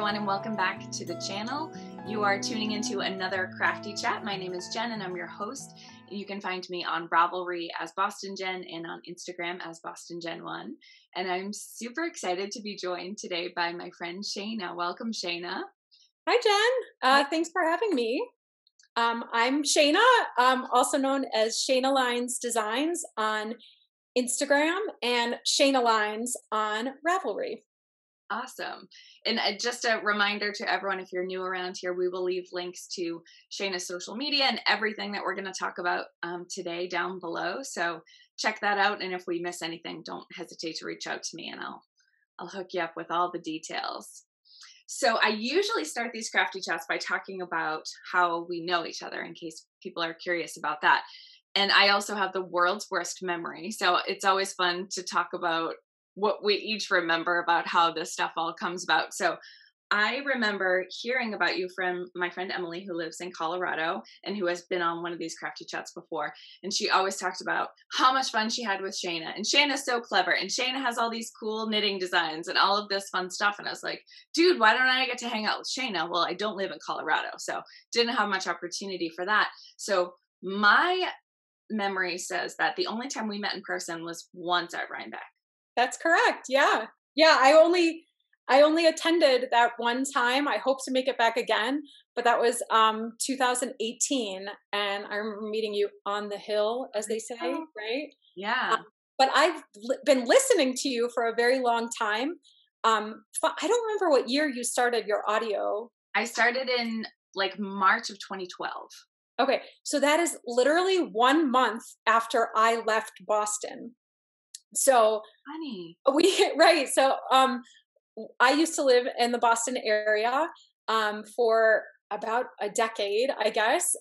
everyone, and welcome back to the channel. You are tuning into another Crafty Chat. My name is Jen and I'm your host. You can find me on Ravelry as Boston Jen and on Instagram as Boston Jen 1. And I'm super excited to be joined today by my friend Shana. Welcome, Shana. Hi, Jen. Thanks for having me. I'm Shana, also known as Shana Lines Designs on Instagram and Shana Lines on Ravelry. Awesome. And just a reminder to everyone, if you're new around here, we will leave links to Shana's social media and everything that we're going to talk about today down below. So check that out. And if we miss anything, don't hesitate to reach out to me and I'll hook you up with all the details. So I usually start these crafty chats by talking about how we know each other in case people are curious about that. And I also have the world's worst memory. So it's always fun to talk about what we each remember about how this stuff all comes about. So I remember hearing about you from my friend Emily, who lives in Colorado and who has been on one of these crafty chats before. And she always talked about how much fun she had with Shana. And Shana's so clever. And Shana has all these cool knitting designs and all of this fun stuff. And I was like, dude, why don't I get to hang out with Shana? Well, I don't live in Colorado, so didn't have much opportunity for that. So my memory says that the only time we met in person was once at Rhinebeck. That's correct. Yeah. Yeah. I only attended that one time. I hope to make it back again, but that was 2018. And I remember meeting you on the hill, as they say, right? Yeah. But I've been listening to you for a very long time. I don't remember what year you started your audio. I started in like March of 2012. Okay. So that is literally 1 month after I left Boston. So funny. Right. So, I used to live in the Boston area, for about a decade, I guess,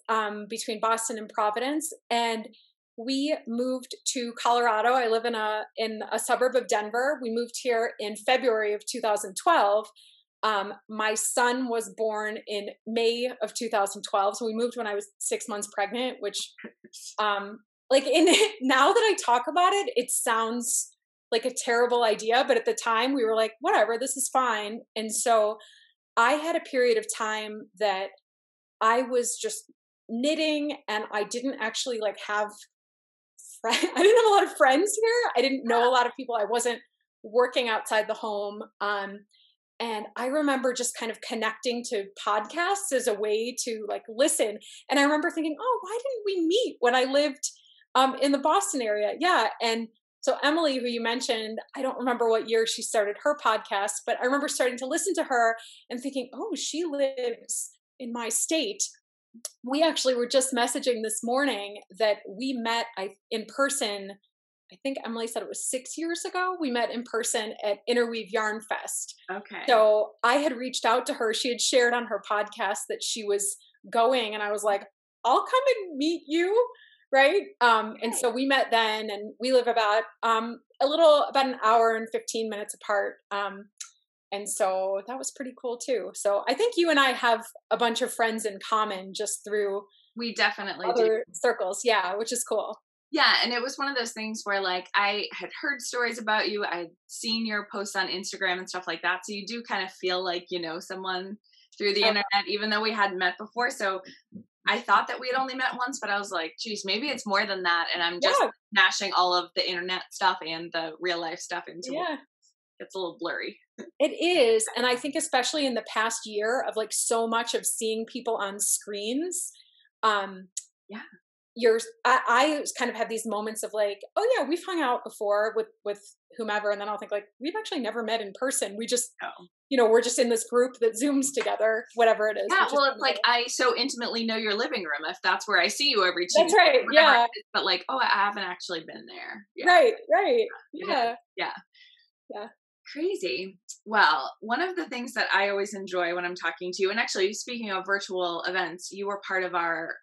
between Boston and Providence. And we moved to Colorado. I live in a suburb of Denver. We moved here in February of 2012. My son was born in May of 2012. So we moved when I was 6 months pregnant, which, now that I talk about it, it sounds like a terrible idea. But at the time we were like, whatever, this is fine. And so I had a period of time that I was just knitting and I didn't actually have friends. I didn't have a lot of friends here. I didn't know a lot of people. I wasn't working outside the home. And I remember just kind of connecting to podcasts as a way to listen. And I remember thinking, oh, why didn't we meet when I lived in the Boston area? Yeah. And so Emily, who you mentioned, I don't remember what year she started her podcast, but I remember starting to listen to her and thinking, oh, she lives in my state. We actually were just messaging this morning that we met in person. I think Emily said it was 6 years ago. We met in person at Interweave Yarn Fest. Okay. So I had reached out to her. She had shared on her podcast that she was going, and I was like, I'll come and meet you. Right. And so we met then, and we live about an hour and 15 minutes apart. And so that was pretty cool too. So I think you and I have a bunch of friends in common just through we definitely other circles. Yeah, which is cool. Yeah. And it was one of those things where I had heard stories about you. I had seen your posts on Instagram and stuff like that. So you do kind of feel like you know someone through the internet, even though we hadn't met before. So I thought that we had only met once, but I was like, geez, maybe it's more than that. And I'm just mashing all of the internet stuff and the real life stuff into it. It's a little blurry. It is. And I think especially in the past year of so much of seeing people on screens, I kind of have these moments of oh yeah, we've hung out before with whomever. And then I'll think we've actually never met in person. We just, we're just in this group that Zooms together, whatever it is. Yeah. Well, it's I so intimately know your living room if that's where I see you every Tuesday. That's right. Yeah. But I haven't actually been there. Yeah. Right. Yeah. Crazy. Well, one of the things that I always enjoy when I'm talking to you, and actually speaking of virtual events, you were part of our,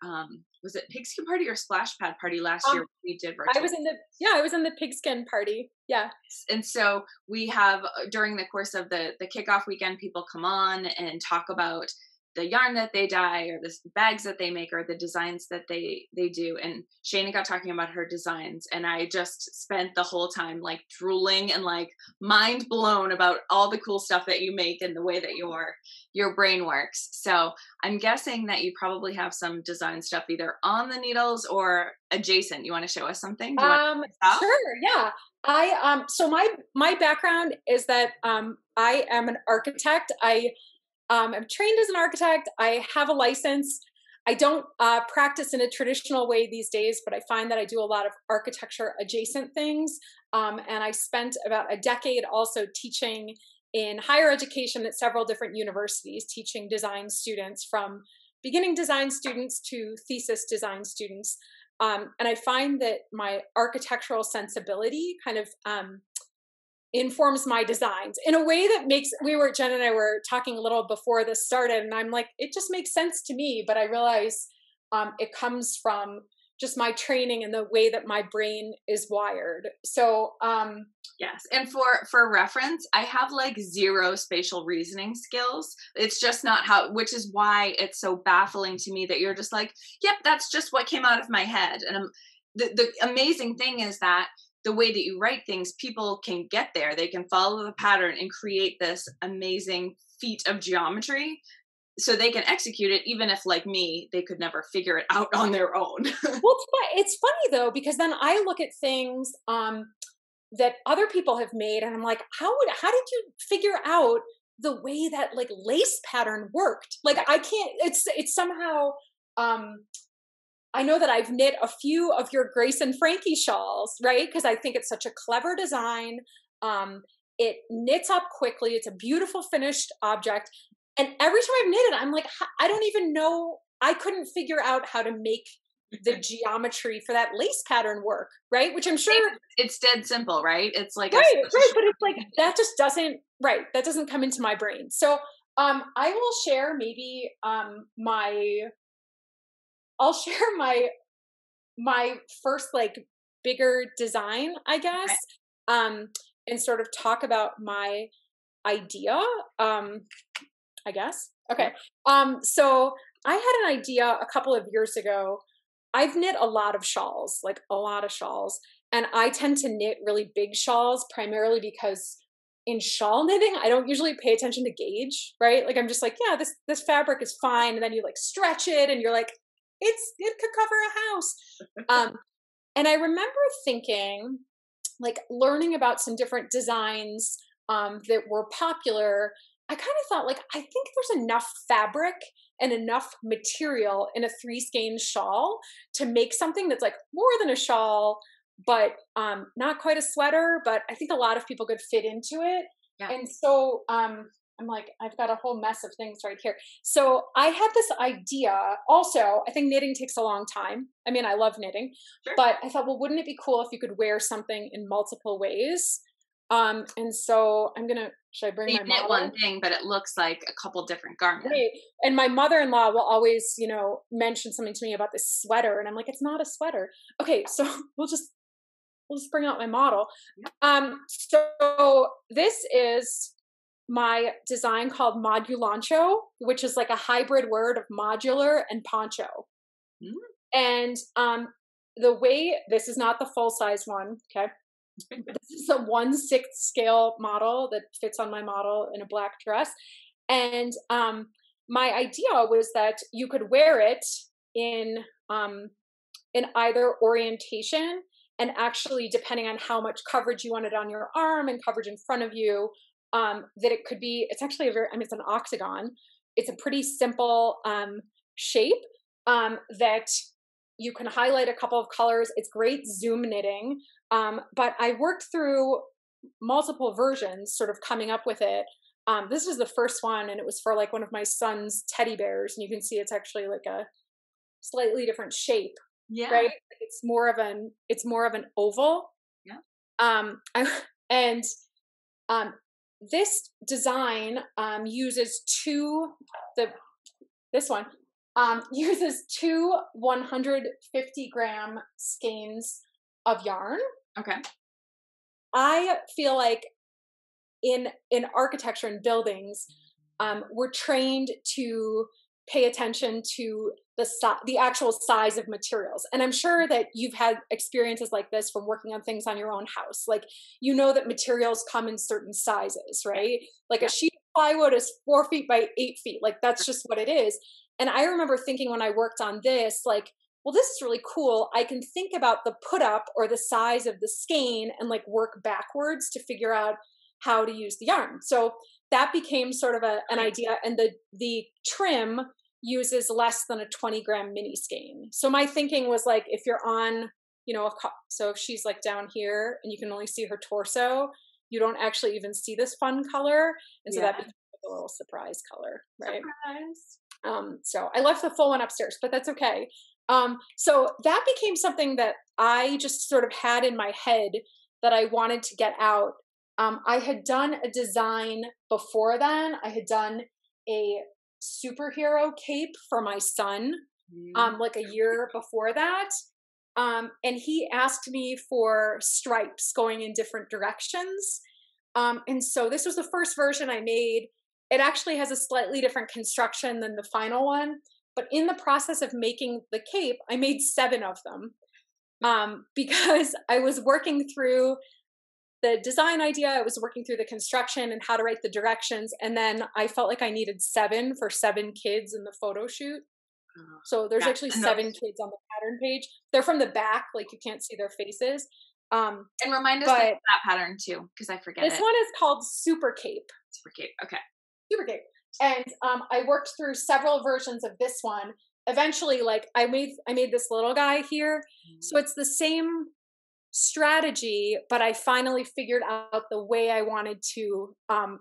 was it Pigskin Party or Splash Pad Party last year? We did virtual. I was in the Pigskin Party. Yeah. And so we have, during the course of the kickoff weekend, people come on and talk about the yarn that they dye or the bags that they make or the designs that they do. And Shana got talking about her designs, and I just spent the whole time like drooling and like mind blown about all the cool stuff that you make and the way that your brain works. So I'm guessing that you probably have some design stuff either on the needles or adjacent. You want to show us something? Sure, yeah. So my background is that I am an architect. I'm trained as an architect. I have a license. I don't practice in a traditional way these days, but I find that I do a lot of architecture adjacent things. And I spent about a decade also teaching in higher education at several different universities, teaching design students, from beginning design students to thesis design students. And I find that my architectural sensibility kind of informs my designs in a way that makes, Jen and I were talking a little before this started, and I'm like, it just makes sense to me, but I realize it comes from just my training and the way that my brain is wired. So, yes. And for reference, I have like zero spatial reasoning skills. It's just not which is why it's so baffling to me that you're just like, yep, that's just what came out of my head. And the amazing thing is that the way that you write things, people can get there. They can follow the pattern and create this amazing feat of geometry. So they can execute it, even if, like me, they could never figure it out on their own. Well, it's funny though, because then I look at things that other people have made, and I'm like, how did you figure out the way that like lace pattern worked? Like, I can't. It's somehow. I know that I've knit a few of your Grace and Frankie shawls, right? Because I think it's such a clever design. It knits up quickly. It's a beautiful finished object. And every time I've knitted, I'm like, I don't even know. I couldn't figure out how to make the geometry for that lace pattern work, right? Which I'm sure it's dead simple, right? It's like right, but it's like that just doesn't that doesn't come into my brain. So I will share maybe I'll share my first like bigger design, I guess, and sort of talk about my idea. I guess. Okay. So I had an idea a couple of years ago. I've knit a lot of shawls, like a lot of shawls, and I tend to knit really big shawls primarily because in shawl knitting, I don't usually pay attention to gauge, right? Like I'm just like, yeah, this fabric is fine, and then you like stretch it, and you're like, it could cover a house. And I remember thinking, like learning about some different designs that were popular. I kind of thought like, I think there's enough fabric and enough material in a 3-skein shawl to make something that's like more than a shawl, but not quite a sweater, but I think a lot of people could fit into it. Yeah. And so I'm like, I've got a whole mess of things right here. So I had this idea. Also, I think knitting takes a long time. I mean, I love knitting, sure. But I thought, well, wouldn't it be cool if you could wear something in multiple ways? And so should I bring my model? Knit one thing, but it looks like a couple different garments. Right. And my mother-in-law will always, mention something to me about this sweater. And I'm like, it's not a sweater. Okay. So we'll just bring out my model. So this is my design called Moduloncho, which is like a hybrid word of modular and poncho. And the way, this is not the full size one. Okay. This is a 1/6 scale model that fits on my model in a black dress. And my idea was that you could wear it in either orientation, and actually depending on how much coverage you wanted on your arm and coverage in front of you, that it could be, it's actually it's an octagon. It's a pretty simple shape that you can highlight a couple of colors. It's great Zoom knitting. But I worked through multiple versions, sort of coming up with it. This was the first one, and it was for like one of my son's teddy bears. And you can see it's actually like a slightly different shape. Yeah. Right. It's more of an oval. Yeah. This design uses uses two 150-gram skeins of yarn. Okay. I feel like in architecture and buildings, we're trained to pay attention to the actual size of materials. And I'm sure that you've had experiences like this from working on things on your own house. Like, you know that materials come in certain sizes, right? Like a sheet of plywood is 4 feet by 8 feet. Like, that's just what it is. And I remember thinking when I worked on this, like, well, this is really cool. I can think about the put up or the size of the skein and like work backwards to figure out how to use the yarn. So that became sort of an idea. And the trim uses less than a 20-gram mini skein. So my thinking was like, if you're on, you know, so if she's like down here and you can only see her torso, you don't actually even see this fun color. And so that becomes a little surprise color, right? Surprise. So I left the full one upstairs, but that's okay. So that became something that I just sort of had in my head that I wanted to get out. I had done a design before then. I had done a superhero cape for my son, like a year before that. And he asked me for stripes going in different directions. And so this was the first version I made. It actually has a slightly different construction than the final one. But in the process of making the cape, I made 7 of them because I was working through the design idea. I was working through the construction and how to write the directions. And then I felt like I needed 7 for 7 kids in the photo shoot. So there's actually 7 kids on the pattern page. They're from the back, like you can't see their faces. And remind us of that pattern too, because I forget this one is called SuperCape. SuperCape, okay. SuperCape. And I worked through several versions of this one. Eventually, like I made this little guy here. So it's the same strategy, but I finally figured out the way I wanted to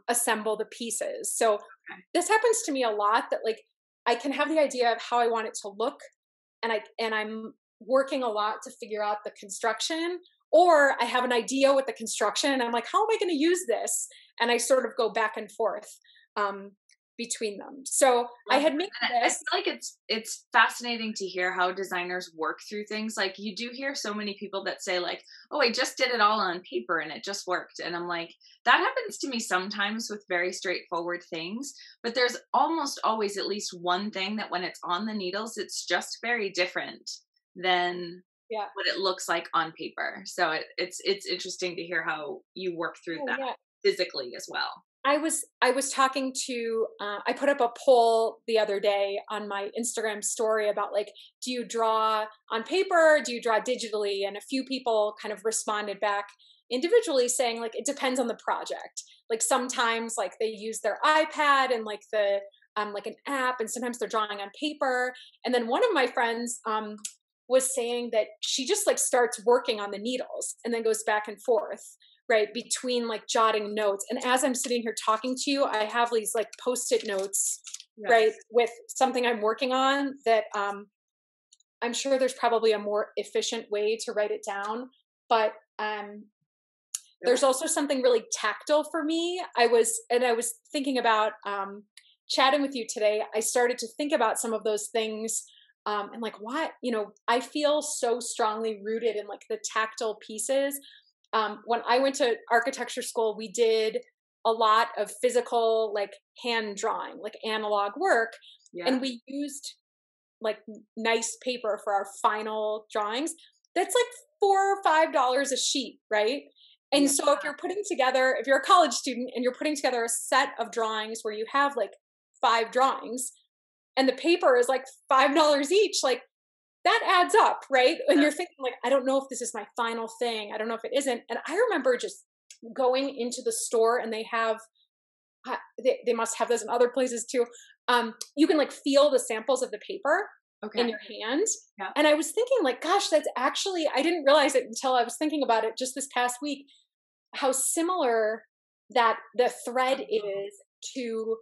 assemble the pieces. So this happens to me a lot, that like I can have the idea of how I want it to look, and I'm working a lot to figure out the construction, or I have an idea with the construction and I'm like, how am I going to use this? And I sort of go back and forth between them. So I had made this. I feel like it's fascinating to hear how designers work through things. Like, you do hear so many people that say like, oh, I just did it all on paper and it just worked. And I'm like, that happens to me sometimes with very straightforward things, but there's almost always at least one thing that when it's on the needles, it's just very different than what it looks like on paper. So it's interesting to hear how you work through that physically as well. I was talking to, I put up a poll the other day on my Instagram story about like, do you draw on paper? Do you draw digitally? And a few people kind of responded back individually saying like, it depends on the project. Like sometimes like they use their iPad and like like an app, and sometimes they're drawing on paper. And then one of my friends, was saying that she just like starts working on the needles and then goes back and forth, right, between like jotting notes. And as I'm sitting here talking to you, I have these like Post-it notes, right, with something I'm working on that I'm sure there's probably a more efficient way to write it down. But there's also something really tactile for me. I was thinking about chatting with you today. I started to think about some of those things. And like, what, I feel so strongly rooted in like the tactile pieces. When I went to architecture school, we did a lot of physical, like hand drawing, like analog work. And we used like nice paper for our final drawings. That's like $4 or $5 a sheet, right? And so if you're a college student and you're putting together a set of drawings where you have like 5 drawings and the paper is like $5 each, like that adds up, right? And you're thinking like, I don't know if this is my final thing. I don't know if it isn't. And I remember just going into the store, and they they must have this in other places too. You can like feel the samples of the paper in your hand. And I was thinking like, gosh, that's actually, I didn't realize it until I was thinking about it just this past week, how similar that the thread is to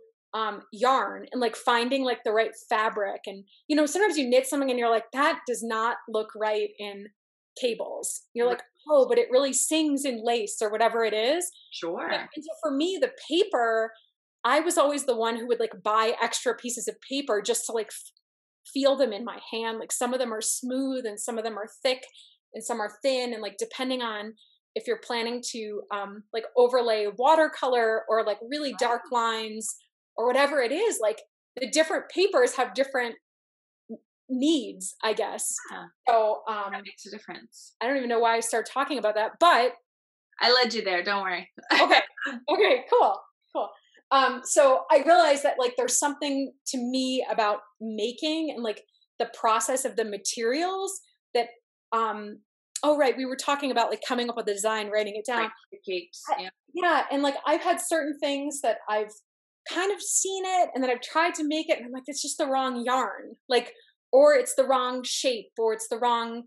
yarn, and like finding like the right fabric. And sometimes you knit something and you're like, that does not look right in cables. You're like, oh, but it really sings in lace or whatever it is. Sure. And so for me, the paper, I was always the one who would like buy extra pieces of paper just to like feel them in my hand. Like some of them are smooth and some of them are thick and some are thin, and like depending on if you're planning to like overlay watercolor or like really dark lines or whatever it is, like the different papers have different needs, I guess. Yeah. So that makes a difference. I don't even know why I started talking about that, but I led you there. Don't worry. Okay, cool. So I realized that like there's something to me about making and like the process of the materials that oh right, we were talking about like coming up with a design, writing it down. Like the capes. Yeah. Yeah, and like I've had certain things that I've kind of seen it and then I've tried to make it and I'm like, it's just the wrong yarn. Like, or it's the wrong shape, or it's the wrong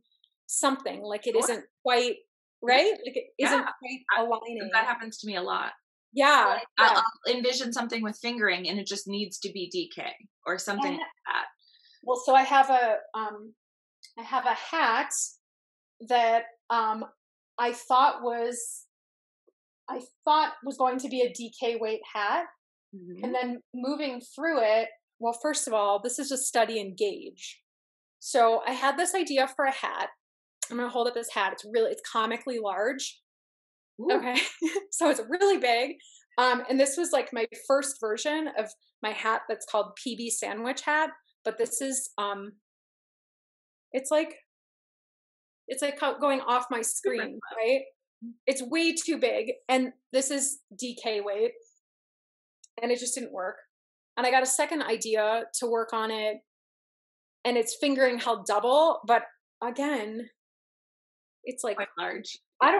something. Like it isn't quite right. Like it isn't quite aligning. That happens to me a lot. Yeah. I'll envision something with fingering and it just needs to be DK or something like that. Well, so I have a hat that I thought was going to be a DK weight hat. Mm-hmm. And then moving through it, well, first of all, this is just study and gauge. So I had this idea for a hat. I'm going to hold up this hat. It's comically large. Ooh. Okay. So it's really big. And this was like my first version of my hat that's called PB sandwich hat. But this is, it's like going off my screen, right? It's way too big. And this is DK weight. And it just didn't work. And I got a second idea to work on it. And it's fingering held double. But again, it's like quite large.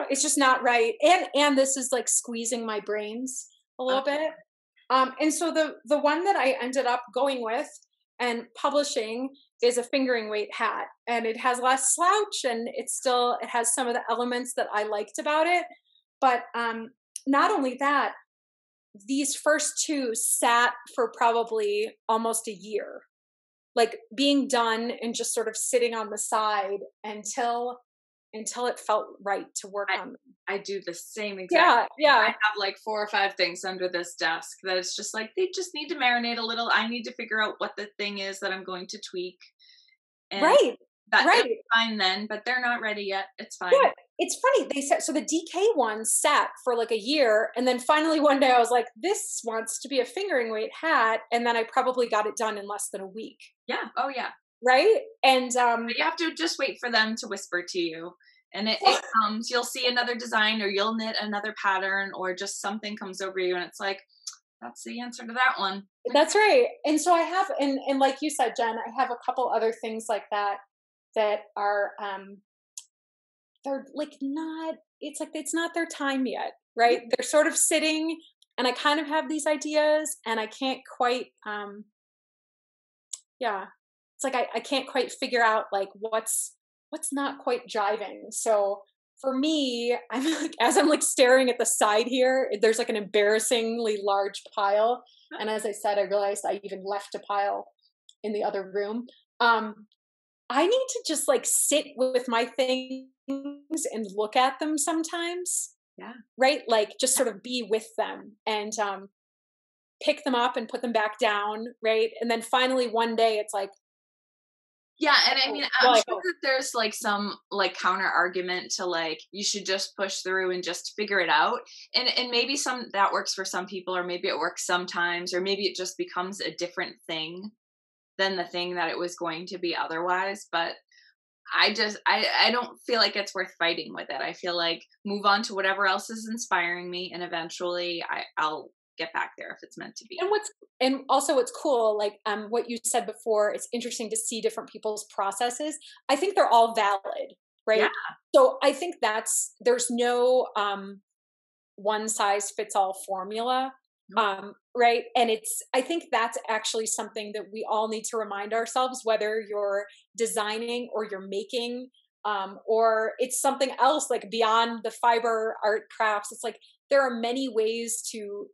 It's just not right. And this is like squeezing my brains a little bit. And so the one that I ended up going with and publishing is a fingering weight hat, and it has less slouch and it has some of the elements that I liked about it. But not only that, these first two sat for probably almost a year, like being done and just sort of sitting on the side until it felt right to work on them. I do the same exact thing. Yeah. I have like 4 or 5 things under this desk that it's just like, they just need to marinate a little. I need to figure out what the thing is that I'm going to tweak. And right. That's fine then, but they're not ready yet. It's fine. Yeah. It's funny. They said, so the DK one sat for like a year. And then finally one day I was like, this wants to be a fingering weight hat. And then I probably got it done in less than a week. Yeah. Oh yeah. Right. And but you have to just wait for them to whisper to you. And it comes, you'll see another design or you'll knit another pattern or just something comes over you and it's like, that's the answer to that one. That's right. And so I have, and like you said, Jen, I have a couple other things like that are, they're like not, it's like, it's not their time yet, right? Mm-hmm. They're sort of sitting and I kind of have these ideas and I can't quite, it's like, I can't quite figure out like what's not quite jiving. So for me, I'm like, as I'm like staring at the side here, there's like an embarrassingly large pile. And as I said, I realized I even left a pile in the other room. I need to just like sit with my things and look at them sometimes. Yeah. Right. Like just sort of be with them and pick them up and put them back down. Right. And then finally one day it's like, yeah, and I mean, I'm sure that there's like some like counter argument to like you should just push through and just figure it out, and maybe some that works for some people, or maybe it works sometimes, or maybe it just becomes a different thing than the thing that it was going to be otherwise. But I don't feel like it's worth fighting with it. I feel like move on to whatever else is inspiring me, and eventually I'll get back there if it's meant to be. And also what's cool, like what you said before, it's interesting to see different people's processes. I think they're all valid, right? Yeah. So I think there's no one size fits all formula, right? And I think that's actually something that we all need to remind ourselves, whether you're designing or you're making, or it's something else like beyond the fiber art crafts. It's like there are many ways to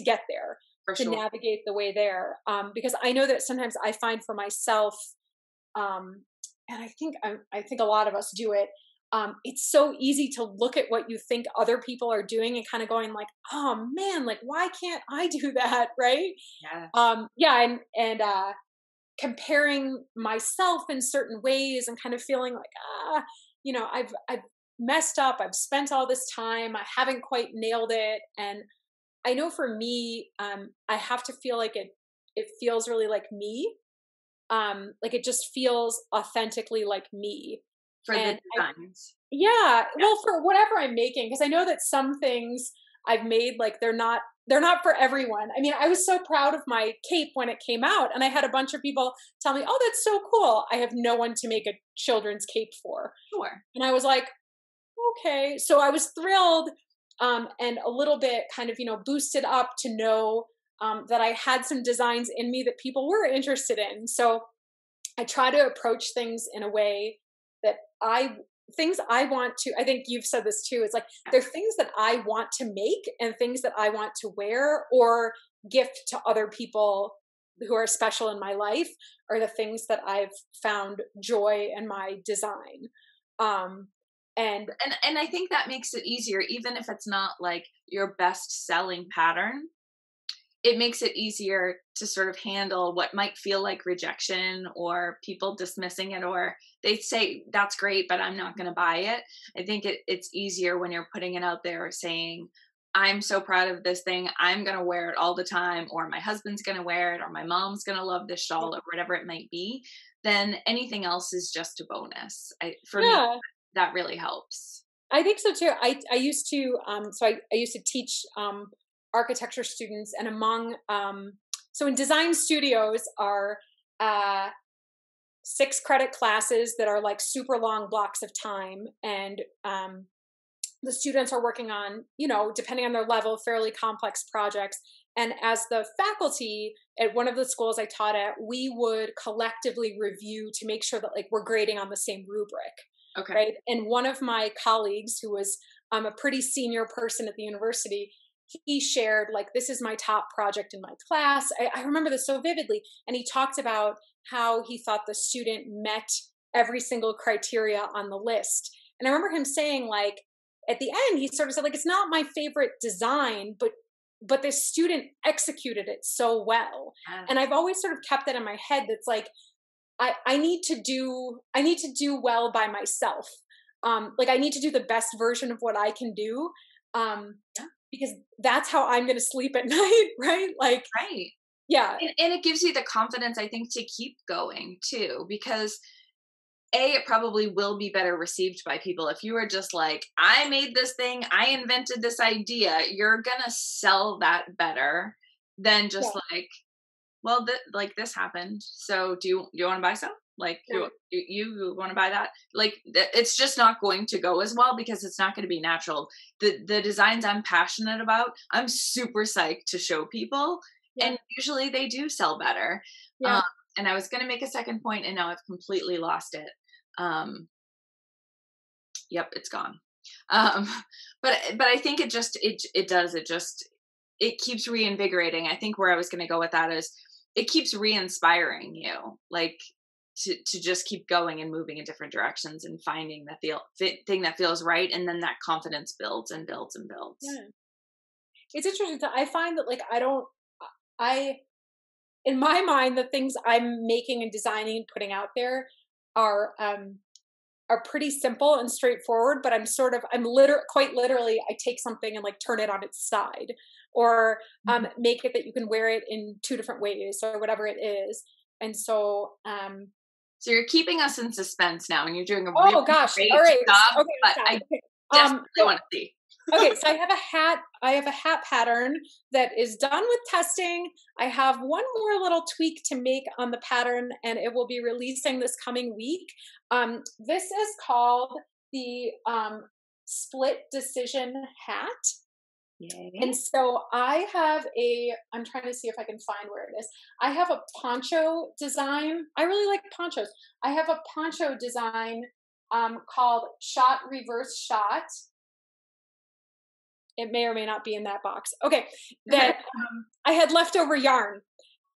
get there, to navigate the way there. Because I know that sometimes I find for myself, and I think a lot of us do it. It's so easy to look at what you think other people are doing and kind of going like, oh man, like why can't I do that, right? Yeah. And comparing myself in certain ways and kind of feeling like, I've messed up. I've spent all this time. I haven't quite nailed it. And I know for me, I have to feel like it feels really like me. Like it just feels authentically like me. For the designs. Yeah, well, for whatever I'm making, because I know that some things I've made, like they're not for everyone. I mean, I was so proud of my cape when it came out, and I had a bunch of people tell me, "Oh, that's so cool." I have no one to make a children's cape for. Sure. And I was like, okay. So I was thrilled, and a little bit kind of, boosted up to know that I had some designs in me that people were interested in. So I try to approach things in a way that things I want to, I think you've said this too. It's like, there are things that I want to make and things that I want to wear or gift to other people who are special in my life are the things that I've found joy in my design. And I think that makes it easier, even if it's not like your best selling pattern. It makes it easier to sort of handle what might feel like rejection or people dismissing it, or they say, that's great, but I'm not going to buy it. I think it's easier when you're putting it out there saying, I'm so proud of this thing. I'm going to wear it all the time, or my husband's going to wear it, or my mom's going to love this shawl, or whatever it might be. Then anything else is just a bonus. For me, that really helps. I think so too. I used to, I used to teach, architecture students, and among so in design studios are 6 credit classes that are like super long blocks of time, and the students are working on, depending on their level, fairly complex projects. And as the faculty at one of the schools I taught at, we would collectively review to make sure that like we're grading on the same rubric. Okay. Right. And one of my colleagues, who was a pretty senior person at the university, he shared like, this is my top project in my class. I remember this so vividly. And he talked about how he thought the student met every single criteria on the list. And I remember him saying, like, at the end, he sort of said, like, it's not my favorite design, but the student executed it so well. Yeah. And I've always sort of kept that in my head. That's like, I need to do well by myself. Like I need to do the best version of what I can do. Because that's how I'm going to sleep at night, right? Like, right. Yeah. And it gives you the confidence, I think, to keep going too, because it probably will be better received by people. If you are just like, I made this thing, I invented this idea, you're going to sell that better than just like, well, this happened. So do you want to buy some? Like, you want to buy that? Like, it's just not going to go as well because it's not going to be natural. The designs I'm passionate about, I'm super psyched to show people. Yeah. And usually they do sell better. Yeah. And I was going to make a second point and now I've completely lost it. Yep, it's gone. But I think it keeps reinvigorating. I think where I was going to go with that is it keeps re-inspiring you, like to just keep going and moving in different directions and finding the thing that feels right. And then that confidence builds and builds and builds. Yeah. It's interesting. I find that like, in my mind, the things I'm making and designing and putting out there are pretty simple and straightforward, but quite literally, I take something and like turn it on its side, or make it that you can wear it in 2 different ways or whatever it is. And so, so you're keeping us in suspense now, and you're doing a really great all right. job. Okay, but I desperately want to see. Okay, so I have a hat pattern that is done with testing. I have one more little tweak to make on the pattern, and it will be releasing this coming week. This is called the split decision hat. Yay. And so I'm trying to see if I can find where it is. I have a poncho design. I really like ponchos. I have a poncho design called Shot Reverse Shot. It may or may not be in that box. Okay. That I had leftover yarn,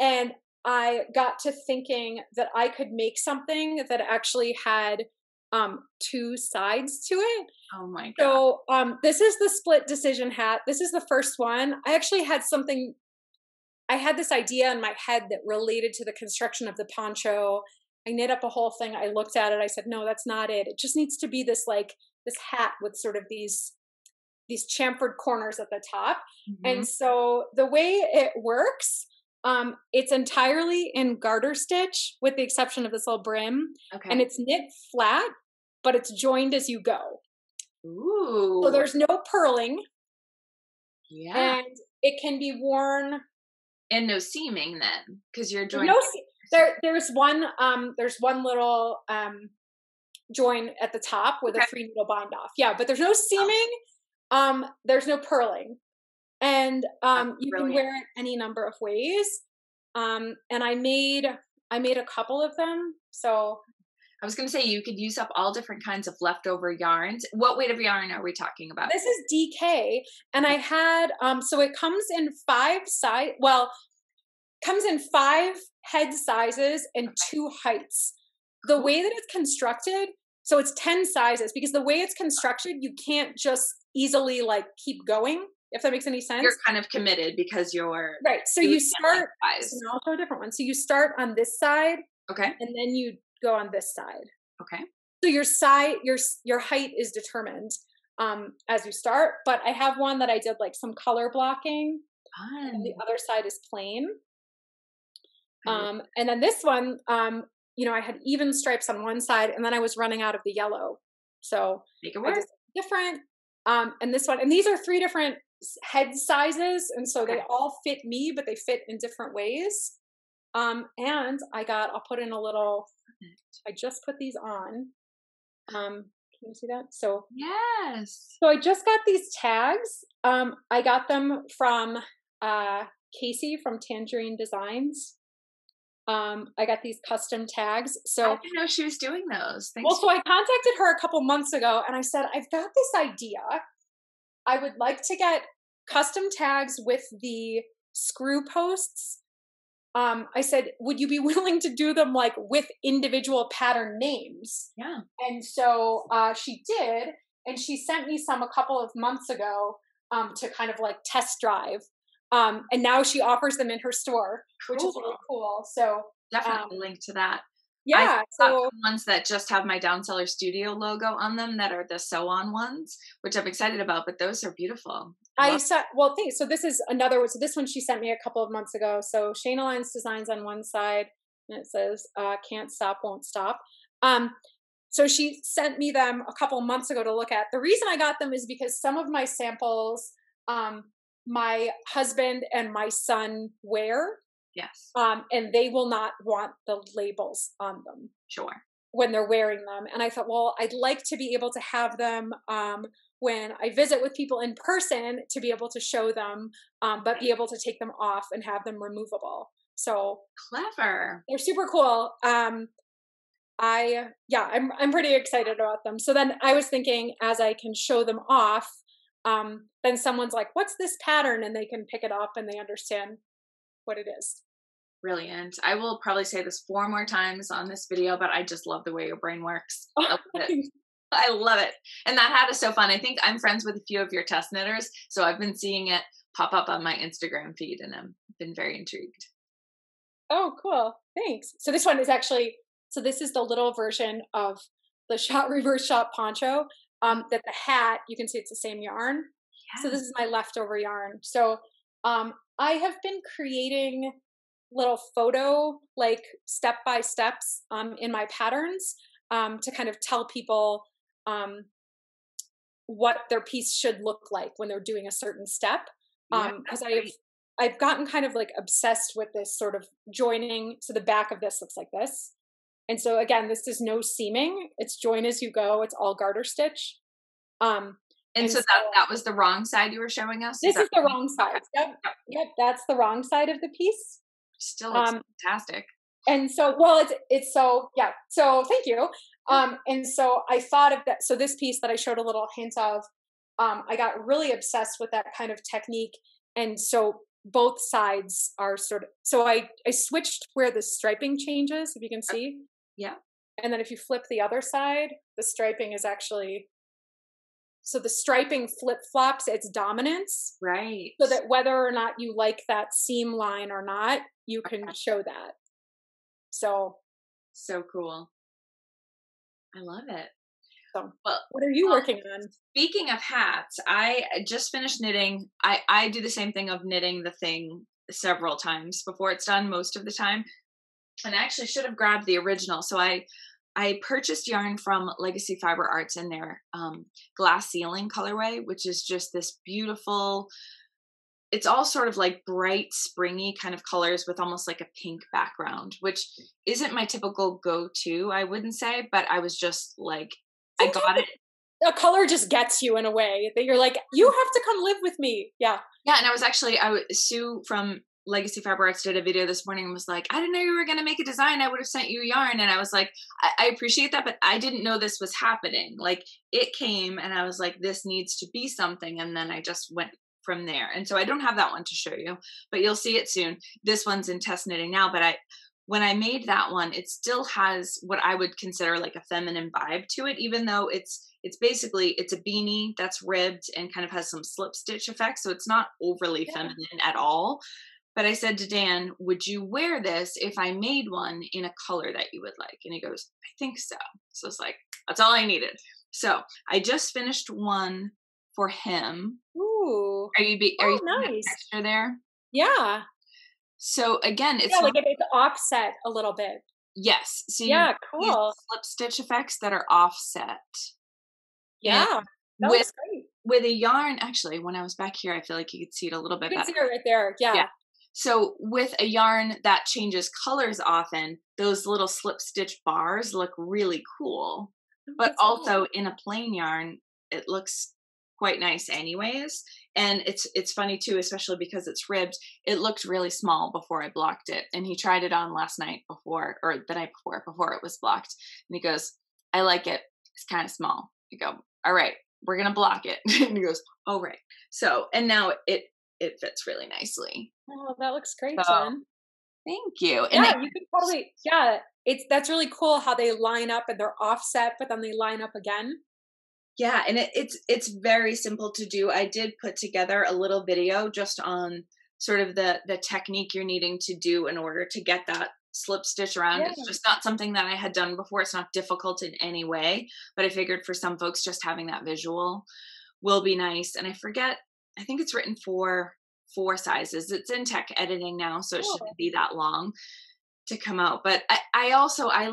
and I got to thinking that I could make something that actually had 2 sides to it. Oh my God. So this is the split decision hat. This is the first one. I actually had this idea in my head that related to the construction of the poncho. I knit up a whole thing. I looked at it. I said, no, that's not it. It just needs to be this hat with sort of these chamfered corners at the top. Mm-hmm. And so the way it works It's entirely in garter stitch with the exception of this little brim. Okay. And it's knit flat, but it's joined as you go. Ooh. So there's no purling. Yeah. And it can be worn. And no seaming then, because you're joining. There's one little join at the top with a 3 needle bind off. Yeah, but there's no seaming. There's no purling. And you can wear it any number of ways. And I made a couple of them. So I was going to say you could use up all different kinds of leftover yarns. What weight of yarn are we talking about? This is DK, and I had so it comes in 5 head sizes and 2 heights. The way that it's constructed, so it's 10 sizes, because the way it's constructed, you can't just easily like keep going, if that makes any sense. You're kind of committed because you're right. So you start. So I'll show a different one. So you start on this side, okay, and then you go on this side. Okay. So your height is determined as you start. But I have one that I did like some color blocking. Fun. And the other side is plain. And then this one, I had even stripes on one side, and then I was running out of the yellow, so make it work. Different. And this one, and these are 3 different head sizes, and so they all fit me, but they fit in different ways. And I'll put in a little. I just put these on. Can you see that? So yes. So I just got these tags. I got them from Casey from Tangerine Designs. I got these custom tags. So I didn't know she was doing those. So I contacted her a couple months ago and I said, I've got this idea. I would like to get custom tags with the screw posts. I said, would you be willing to do them like with individual pattern names? Yeah. And so she did, and she sent me some a couple of months ago to kind of like test drive. And now she offers them in her store, which is really cool. So definitely link to that. Yeah. So ones that just have my Downseller Studio logo on them that are the sew-on ones, which I'm excited about, but those are beautiful. Thanks. So this is another one. So this one she sent me a couple of months ago. So Shana Lines Designs on one side, and it says, can't stop, won't stop. So she sent me them a couple of months ago to look at. The reason I got them is because some of my samples, my husband and my son wear. Yes. And they will not want the labels on them. Sure. When they're wearing them. And I thought, well, I'd like to be able to have them when I visit with people in person to be able to show them, but be able to take them off and have them removable. So clever. They're super cool. I'm pretty excited about them. So then I was thinking, as I can show them off, then someone's like, what's this pattern? And they can pick it up and they understand what it is. Brilliant. I will probably say this 4 more times on this video, but I just love the way your brain works. I love it. I love it. And that hat is so fun. I think I'm friends with a few of your test knitters, so I've been seeing it pop up on my Instagram feed, and I've been very intrigued. Oh, cool. Thanks. So this one is actually, this is the little version of the reverse shot poncho, that the hat, you can see it's the same yarn. Yeah. So this is my leftover yarn. So I have been creating little photo, like step-by-steps in my patterns to kind of tell people what their piece should look like when they're doing a certain step. Because I've gotten kind of like obsessed with this sort of joining. So the back of this looks like this. And so again, this is no seaming. It's join as you go. It's all garter stitch. And so that was the wrong side you were showing us? This is the wrong side. Yep, that's the wrong side of the piece. Still looks fantastic. And so, so thank you. And so I thought of that. So this piece that I showed a little hint of, I got really obsessed with that kind of technique. And so both sides are so I switched where the striping changes, if you can see. Yeah. And then if you flip the other side, the striping is actually, so the striping flip-flops its dominance. Right. So that whether or not you like that seam line or not, you can show that. So cool. I love it. So what are you working on? Speaking of hats, I just finished knitting. I do the same thing of knitting the thing several times before it's done, most of the time. And I actually should have grabbed the original. So I purchased yarn from Legacy Fiber Arts in their glass ceiling colorway, which is just this beautiful, it's all sort of like bright, springy kind of colors with almost like a pink background, which isn't my typical go-to, I wouldn't say, but I was just like, I got it. A color just gets you in a way that you're like, you have to come live with me. Yeah. Yeah. And Sue from Legacy Fiber Arts did a video this morning and was like, I didn't know you were going to make a design. I would have sent you yarn. And I was like, I appreciate that, but I didn't know this was happening. Like, it came and I was like, this needs to be something. And then I just went from there. And so I don't have that one to show you, but you'll see it soon. This one's in test knitting now, but when I made that one, it still has what I would consider like a feminine vibe to it, even though it's basically, it's a beanie that's ribbed and kind of has some slip stitch effect. So it's not overly feminine at all. But I said to Dan, would you wear this if I made one in a color that you would like? And he goes, I think so. So it's like, that's all I needed. So I just finished one for him. Ooh. Are you nice texture there? Yeah. So again, it's like it's offset a little bit. Yes. So yeah, cool. Slip stitch effects that are offset. Yeah. That looks great. With a yarn, actually, when I was back here, I feel like you could see it a little bit better. You can see it right there. Yeah. So with a yarn that changes colors often, those little slip stitch bars look really cool. But also in a plain yarn, it looks quite nice anyways. And it's funny too, especially because it's ribbed. It looked really small before I blocked it. And he tried it on last night or the night before it was blocked. And he goes, I like it. It's kind of small. I go, all right, we're going to block it. And he goes, oh, right. So, and now it fits really nicely. Oh, that looks great, so, Jen. Thank you. And you could probably, that's really cool how they line up and they're offset, but then they line up again. Yeah, and it's very simple to do. I did put together a little video just on sort of the technique you're needing to do in order to get that slip stitch around. Yeah. It's just not something that I had done before. It's not difficult in any way, but I figured for some folks, just having that visual will be nice. And I think it's written for 4 sizes. It's in tech editing now, so it shouldn't be that long to come out. But I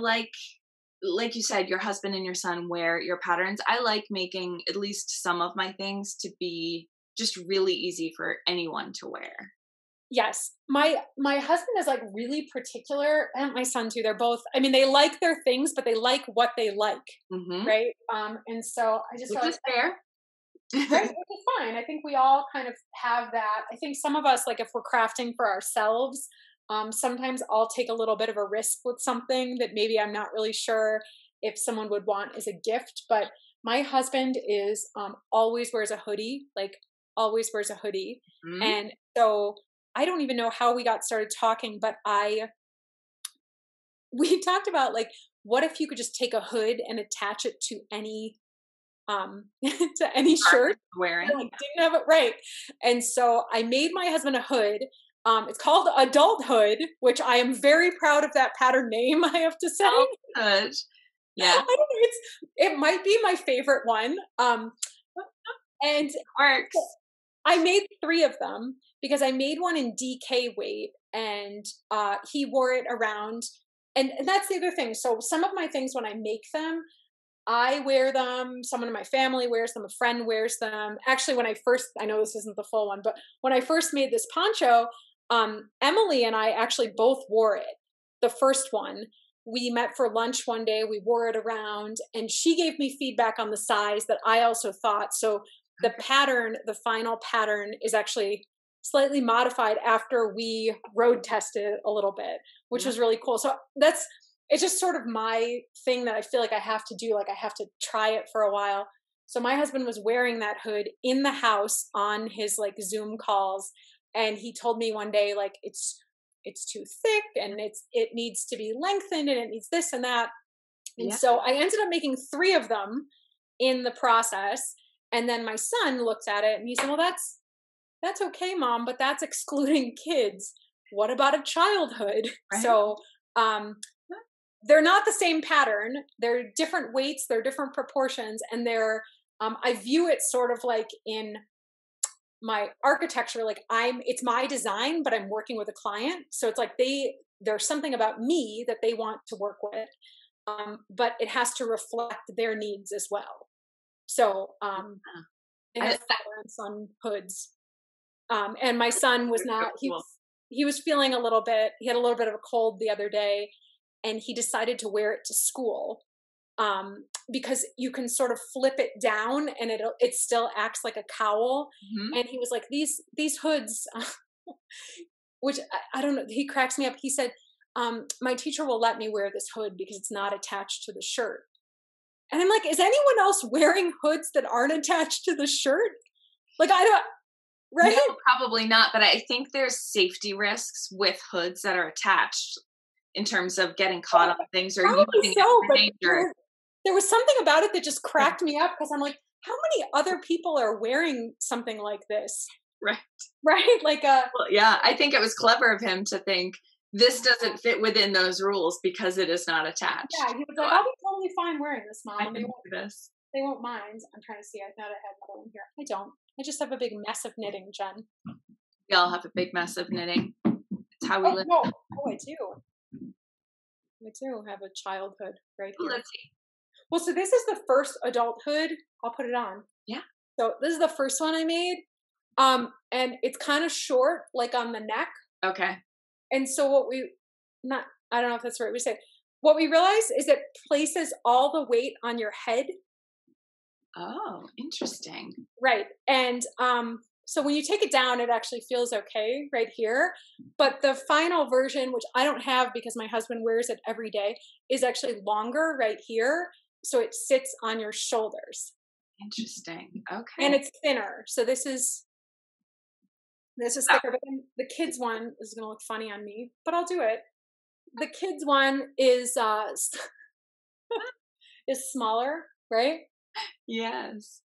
like you said, your husband and your son wear your patterns. I like making at least some of my things to be just really easy for anyone to wear. Yes. My husband is like really particular, and my son too. They're both, I mean, they like their things, but they like what they like. Mm-hmm. Right. And so I just feel like fair. Right, which is fine. I think we all kind of have that. I think some of us, like if we're crafting for ourselves, sometimes I'll take a little bit of a risk with something that maybe I'm not really sure if someone would want as a gift. But my husband is always wears a hoodie, Mm-hmm. And so I don't even know how we got started talking, but we talked about like, what if you could just take a hood and attach it to any to any shirt wearing. I didn't have it right. And so I made my husband a hood. It's called Adulthood, which I am very proud of that pattern name, I have to say. Adulthood. Yeah. I don't know, it might be my favorite one. And it works. I made 3 of them because I made one in DK weight and he wore it around. And that's the other thing. So some of my things, when I make them, I wear them, someone in my family wears them, a friend wears them. Actually, I know this isn't the full one, but when I first made this poncho, Emily and I actually both wore it. The first one, we met for lunch one day, we wore it around, and she gave me feedback on the size that I also thought. So the pattern, the final pattern is actually slightly modified after we road tested it a little bit, which was really cool. So it's just sort of my thing that I feel like I have to do. Like I have to try it for a while. So my husband was wearing that hood in the house on his like Zoom calls. And he told me one day, like, it's too thick and it needs to be lengthened and it needs this and that. And so I ended up making 3 of them in the process. And then my son looked at it and he said, well, that's okay, Mom, but that's excluding kids. What about a childhood? Right. So, they're not the same pattern. They're different weights. They're different proportions. And I view it sort of like in my architecture, like it's my design, but I'm working with a client. So it's like there's something about me that they want to work with. But it has to reflect their needs as well. So they have tolerance on hoods. And my son was not, he was feeling he had a little bit of a cold the other day, and he decided to wear it to school. Because you can sort of flip it down and it still acts like a cowl. Mm-hmm. And he was like, these hoods, which I don't know, he cracks me up. He said, my teacher will let me wear this hood because it's not attached to the shirt. And I'm like, is anyone else wearing hoods that aren't attached to the shirt? Like, I don't, right? No, probably not. But I think there's safety risks with hoods that are attached in terms of getting caught on things or using it for danger. There was something about it that just cracked me up because I'm like, how many other people are wearing something like this? Right. Right? Like well, yeah, I think it was clever of him to think this doesn't fit within those rules because it is not attached. Yeah, he was like, I'll be totally fine wearing this, Mom. I can do this. They won't mind. I'm trying to see. I thought I had another one here. I don't. I just have a big mess of knitting, Jen. We all have a big mess of knitting. It's how we live. No. Oh, I do. I do have a childhood right here. Lovely. Well, so this is the first adulthood. I'll put it on. Yeah. So this is the first one I made. And it's kind of short, like on the neck. Okay. And so I don't know if that's the right way to say it. What we realized is it places all the weight on your head. Oh, interesting. Right. And so when you take it down, it actually feels okay right here. But the final version, which I don't have because my husband wears it every day, is actually longer right here. So it sits on your shoulders. Interesting. Okay. And it's thinner. So this is thicker. But then the kids one is going to look funny on me, but I'll do it. The kids one is is smaller, right? Yes.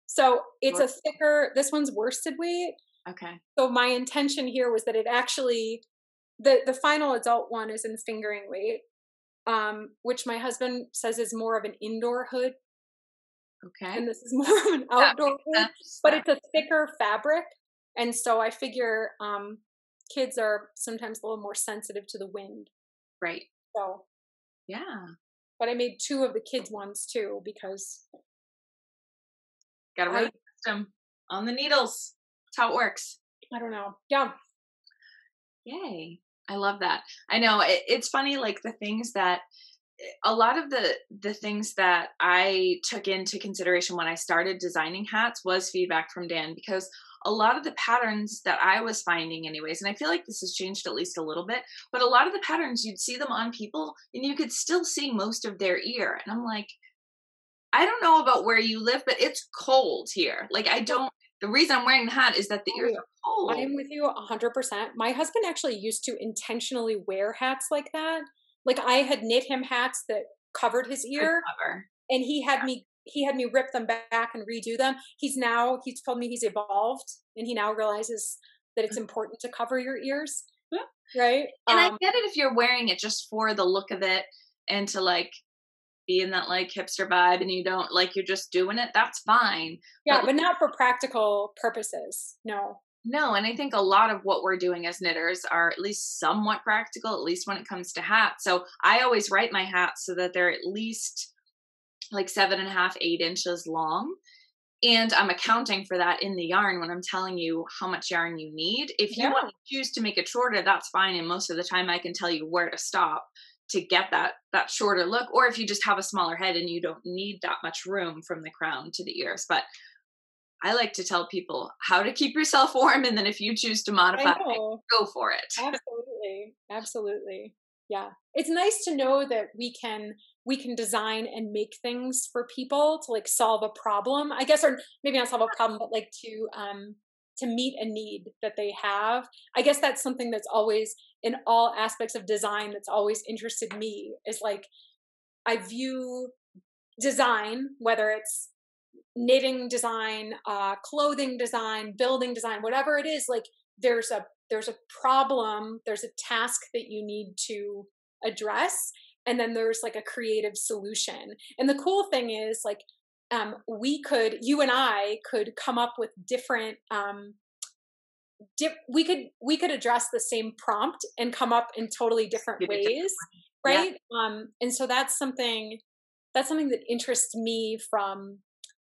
So it's a thicker, this one's worsted weight. Okay. So my intention here was that it actually, the final adult one is in fingering weight, which my husband says is more of an indoor hood. Okay. And this is more of an outdoor hood, but it's a thicker fabric. And so I figure kids are sometimes a little more sensitive to the wind. Right. So. Yeah. But I made 2 of the kids ones too because. Gotta run the system on the needles. That's how it works. I don't know. Yeah. Yay. I love that. I know it's funny, like the things that a lot of the things that I took into consideration when I started designing hats was feedback from Dan, because a lot of the patterns that I was finding anyways, and I feel like this has changed at least a little bit, but a lot of the patterns, you'd see them on people and you could still see most of their ear. And I'm like, I don't know about where you live, but it's cold here. Like the reason I'm wearing the hat is that the ears are cold. I am with you 100%. My husband actually used to intentionally wear hats like that. Like I had knit him hats that covered his ear, and he had me rip them back and redo them. He's told me he's evolved, and he now realizes that it's important to cover your ears. Yeah. Right. And I get it if you're wearing it just for the look of it and to like be in that like hipster vibe, and you don't like, you're just doing it. That's fine. Yeah. But not for practical purposes. No, and I think a lot of what we're doing as knitters are at least somewhat practical, at least when it comes to hats. So I always write my hats so that they're at least like 7.5, 8 inches long. And I'm accounting for that in the yarn when I'm telling you how much yarn you need. If you want to choose to make it shorter, that's fine. And most of the time I can tell you where to stop to get that shorter look. Or if you just have a smaller head and you don't need that much room from the crown to the ears. But I like to tell people how to keep yourself warm, and then if you choose to modify it, go for it. Absolutely. Absolutely. Yeah. It's nice to know that we can design and make things for people to like solve a problem, I guess, or maybe not solve a problem, but like to meet a need that they have. I guess that's something that's always in all aspects of design that's always interested me, is like, I view design, whether it's knitting design, clothing design, building design, whatever it is, like there's a problem, there's a task that you need to address, and then there's like a creative solution. And the cool thing is, like, you and I could come up with different, we could address the same prompt and come up in totally different ways, right? Yeah. And so that's something that interests me from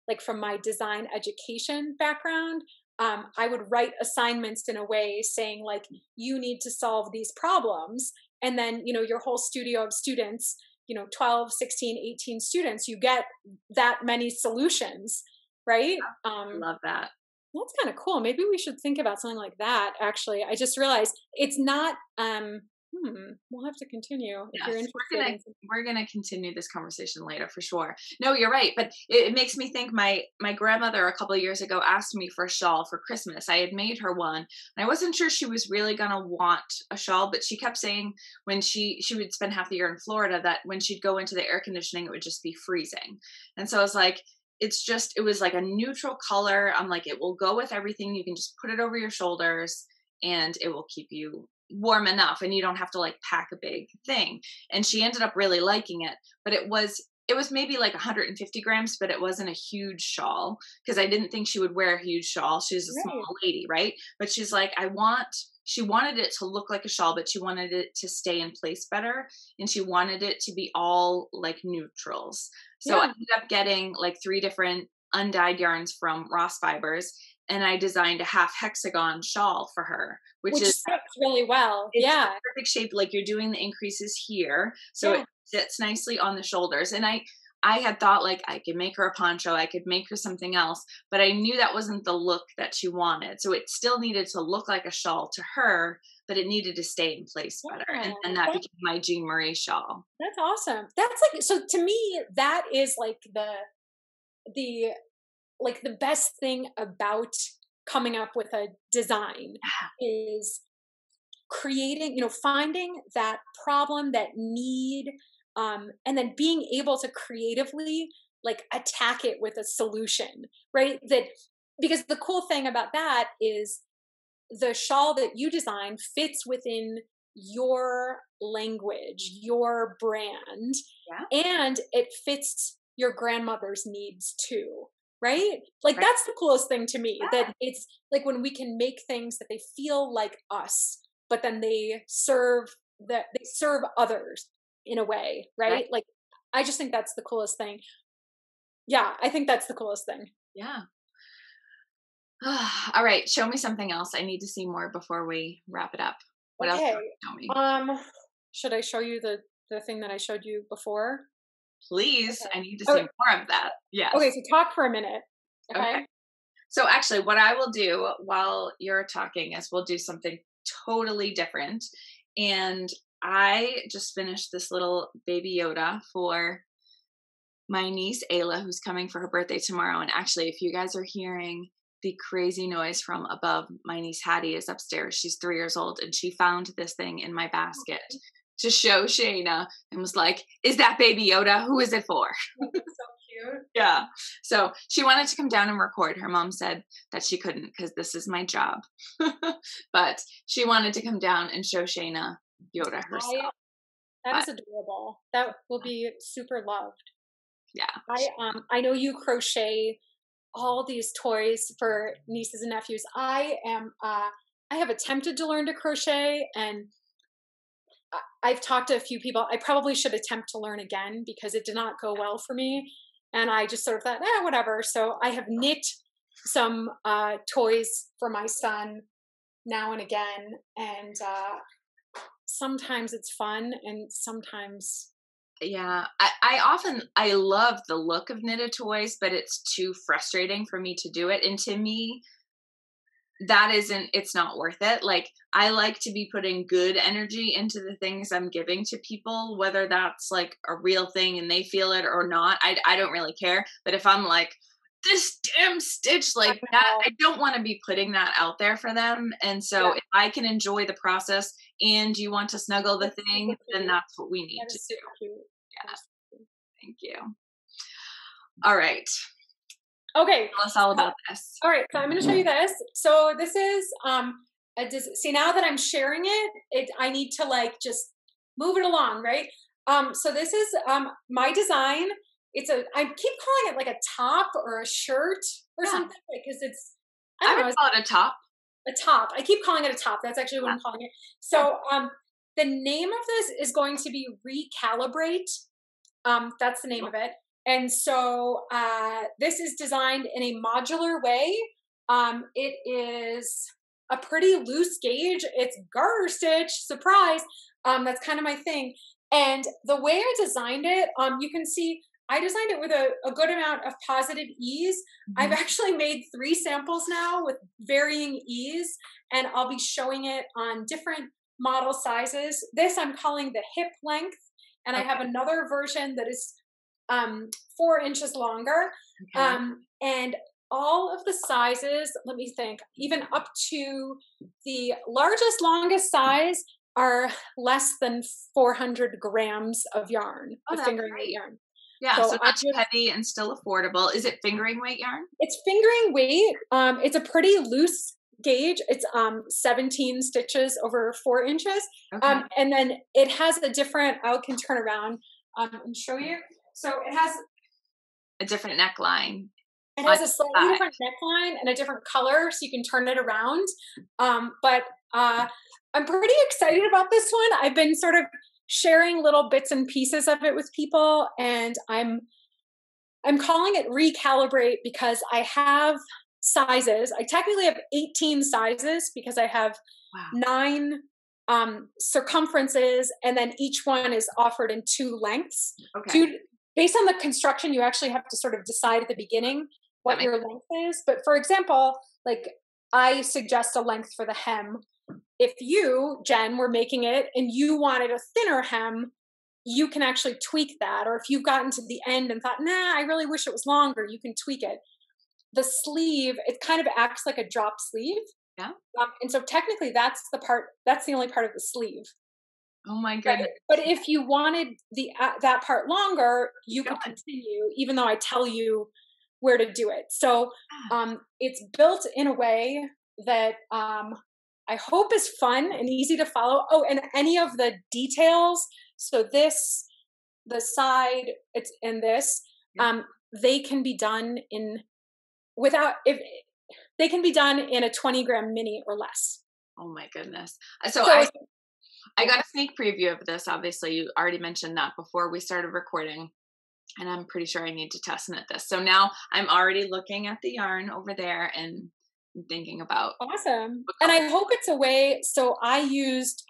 my design education background. I would write assignments in a way saying like, you need to solve these problems. And then, your whole studio of students, 12, 16, 18 students, you get that many solutions, right? Love that. That's kind of cool. Maybe we should think about something like that. Actually, I just realized it's not, we'll have to continue. Yes, if you're interested. We're gonna continue this conversation later for sure. No, you're right, but it makes me think. My grandmother a couple of years ago asked me for a shawl for Christmas. I had made her one, and I wasn't sure she was really gonna want a shawl, but she kept saying when she would spend half the year in Florida that when she'd go into the air conditioning, it would just be freezing. And so I was like, it was like a neutral color. I'm like, it will go with everything. You can just put it over your shoulders, and it will keep you warm enough, and you don't have to like pack a big thing. And she ended up really liking it, but it was maybe like 150 grams, but it wasn't a huge shawl because I didn't think she would wear a huge shawl. She's a small lady, right? But she's like, she wanted it to look like a shawl, but she wanted it to stay in place better, and she wanted it to be all like neutrals. So I ended up getting like 3 different undyed yarns from Ross Fibers, and I designed a half hexagon shawl for her, which fits really well. It's the perfect shape. Like you're doing the increases here, so it sits nicely on the shoulders. And I had thought like I could make her a poncho, I could make her something else, but I knew that wasn't the look that she wanted. So it still needed to look like a shawl to her, but it needed to stay in place better. And that became my Jean Marie Shawl. That's awesome. That's like, so to me, that is like the best thing about coming up with a design is creating, finding that problem, that need, and then being able to creatively like attack it with a solution, right? Because the cool thing about that is the shawl that you design fits within your language, your brand, and it fits your grandmother's needs too. Right? Like that's the coolest thing to me, that it's like when we can make things that they feel like us, but then they serve others in a way, right? Like, I just think that's the coolest thing. Yeah, I think that's the coolest thing. Yeah. All right. Show me something else. I need to see more before we wrap it up. What else do you show me? Should I show you the thing that I showed you before? Please. Okay. I need to see more of that. Yes. Okay, so talk for a minute. Okay. So actually what I will do while you're talking is we'll do something totally different. And I just finished this little baby Yoda for my niece Ayla, who's coming for her birthday tomorrow. And actually, if you guys are hearing the crazy noise from above, my niece Hattie is upstairs. She's 3 years old, and she found this thing in my basket to show Shana and was like, "Is that baby Yoda? Who is it for?" So cute. Yeah. So she wanted to come down and record. Her mom said that she couldn't because this is my job. But she wanted to come down and show Shana Yoda herself. That is adorable. That will be super loved. Yeah. I know you crochet all these toys for nieces and nephews. I have attempted to learn to crochet, and I've talked to a few people. I probably should attempt to learn again because it did not go well for me. And I just sort of thought, whatever. So I have knit some toys for my son now and again. And sometimes it's fun and sometimes. Yeah, I love the look of knitted toys, but it's too frustrating for me to do it. And to me, it's not worth it. Like, I like to be putting good energy into the things I'm giving to people, whether that's like a real thing and they feel it or not. I don't really care. But if I'm like, this damn stitch like that, I don't want to be putting that out there for them. And so if I can enjoy the process and you want to snuggle the thing, then that's what we need to do. Yeah. Thank you. All right. Okay. Tell us all about this. All right. So I'm going to show you this. So this is, see, now that I'm sharing it, I need to like just move it along, right? So this is my design. I keep calling it like a top or a shirt or something, because it's, I don't know. Call it a top. A top. I keep calling it a top. That's actually what I'm calling it. So, the name of this is going to be Recalibrate. That's the name of it. And so, this is designed in a modular way. It is a pretty loose gauge. It's garter stitch, surprise. That's kind of my thing. And the way I designed it, you can see I designed it with a good amount of positive ease. Mm-hmm. I've actually made 3 samples now with varying ease, and I'll be showing it on different model sizes. This I'm calling the hip length, and I have another version that is 4 inches longer. And all of the sizes, let me think, even up to the largest, longest size are less than 400 grams of yarn, of fingering weight yarn. Yeah, so not too heavy and still affordable. Is it fingering weight yarn? It's fingering weight. It's a pretty loose gauge. It's 17 stitches over 4 inches. Okay. And then it has a different, I can turn around and show you. So it has a different neckline. It has a slightly different neckline and a different color, so you can turn it around. But I'm pretty excited about this one. I've been sort of sharing little bits and pieces of it with people, and I'm calling it Recalibrate because I have sizes. I technically have 18 sizes because I have 9 circumferences, and then each one is offered in 2 lengths. Okay. Based on the construction, you actually have to sort of decide at the beginning what your length is. But for example, like I suggest a length for the hem. If you, Jen, were making it and you wanted a thinner hem, you can actually tweak that. Or if you've gotten to the end and thought, nah, I really wish it was longer, you can tweak it. The sleeve, it kind of acts like a drop sleeve. Yeah. And so technically that's the only part of the sleeve. Oh my goodness. But if you wanted that part longer, you could continue, even though I tell you where to do it. So it's built in a way that I hope is fun and easy to follow. Oh, and any of the details. So this, the side, it's in this, they can be done in they can be done in a 20-gram mini or less. Oh my goodness. So I got a sneak preview of this. Obviously, you already mentioned that before we started recording, and I'm pretty sure I need to test knit this. So now I'm already looking at the yarn over there and thinking about. Awesome. And I hope it's a way. So I used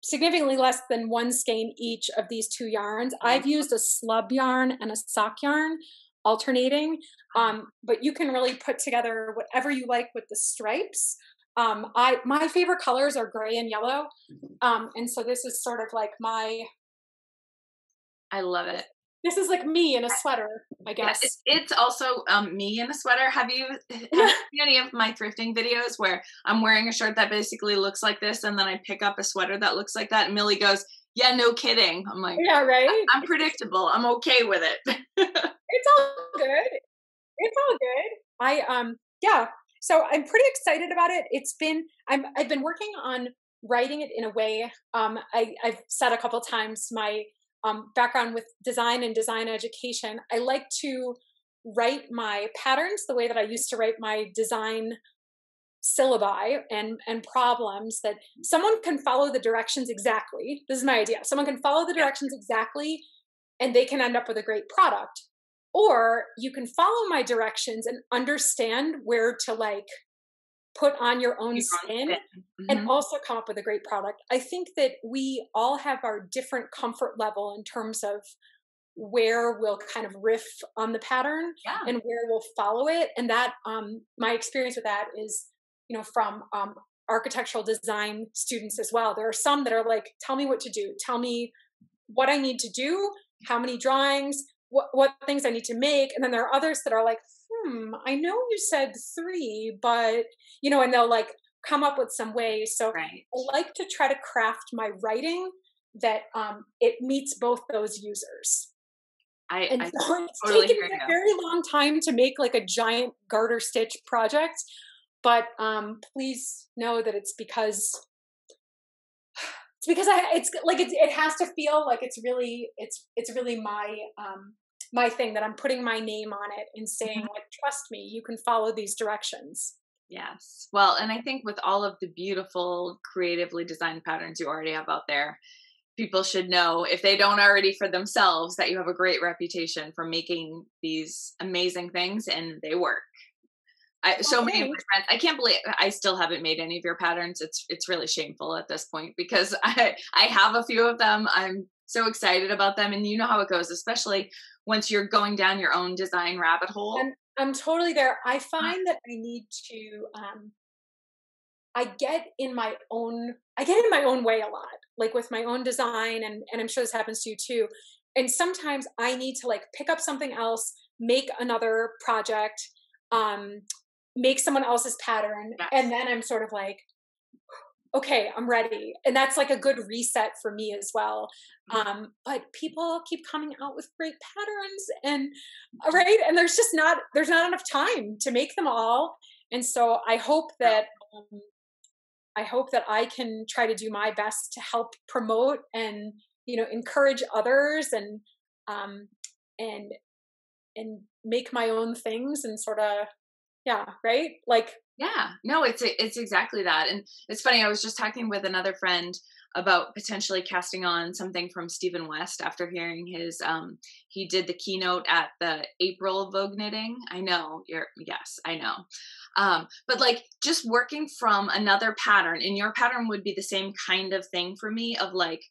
significantly less than 1 skein each of these 2 yarns. I've used a slub yarn and a sock yarn alternating, but you can really put together whatever you like with the stripes. My favorite colors are gray and yellow, and so this is sort of like I love it. This is like me in a sweater, I guess. Yeah, it's also me in a sweater. Have you seen any of my thrifting videos where I'm wearing a shirt that basically looks like this, and then I pick up a sweater that looks like that, and Millie goes, "Yeah, no kidding." I'm like, "Yeah, right. I'm predictable. I'm okay with it." It's all good. It's all good. So I'm pretty excited about it. I've been working on writing it in a way. I've said a couple times my background with design and design education. I like to write my patterns the way that I used to write my design syllabi and problems, that someone can follow the directions exactly. This is my idea. Someone can follow the directions exactly and they can end up with a great product. Or you can follow my directions and understand where to put on your own spin and also come up with a great product. I think that we all have our different comfort level in terms of where we'll kind of riff on the pattern and where we'll follow it. And that, my experience with that is, from architectural design students as well. There are some that are like, tell me what to do. Tell me what I need to do, how many drawings, what things I need to make. And then there are others that are like, I know you said 3, but, and they'll come up with some ways. So I like to try to craft my writing that it meets both those users. So it's totally taken me a very long time to make a giant garter stitch project, but please know that it's because It's because it's like, it has to feel like it's really my, my thing, that I'm putting my name on it and saying like, trust me, you can follow these directions. Yes. Well, and I think with all of the beautiful, creatively designed patterns you already have out there, people should know, if they don't already for themselves, that you have a great reputation for making these amazing things, and they work. So many of my friends, I can't believe I still haven't made any of your patterns. It's really shameful at this point, because I have a few of them. I'm so excited about them, and you know how it goes, especially once you're going down your own design rabbit hole. And I'm totally there. I find that I need to, I get in my own way a lot, like with my own design, and I'm sure this happens to you too. And sometimes I need to like pick up something else, make another project, make someone else's pattern. Yes. And then I'm sort of like, okay, I'm ready. And that's like a good reset for me as well. But people keep coming out with great patterns, and right. And there's not enough time to make them all. And so I hope that, I can try to do my best to help promote and, encourage others, and make my own things, and sort of, yeah, right? Like, yeah, no, it's exactly that. And it's funny, I was just talking with another friend about potentially casting on something from Stephen West after hearing his, he did the keynote at the April Vogue Knitting. I know yes, I know. But like, just working from another pattern, and your pattern would be the same kind of thing for me, of like,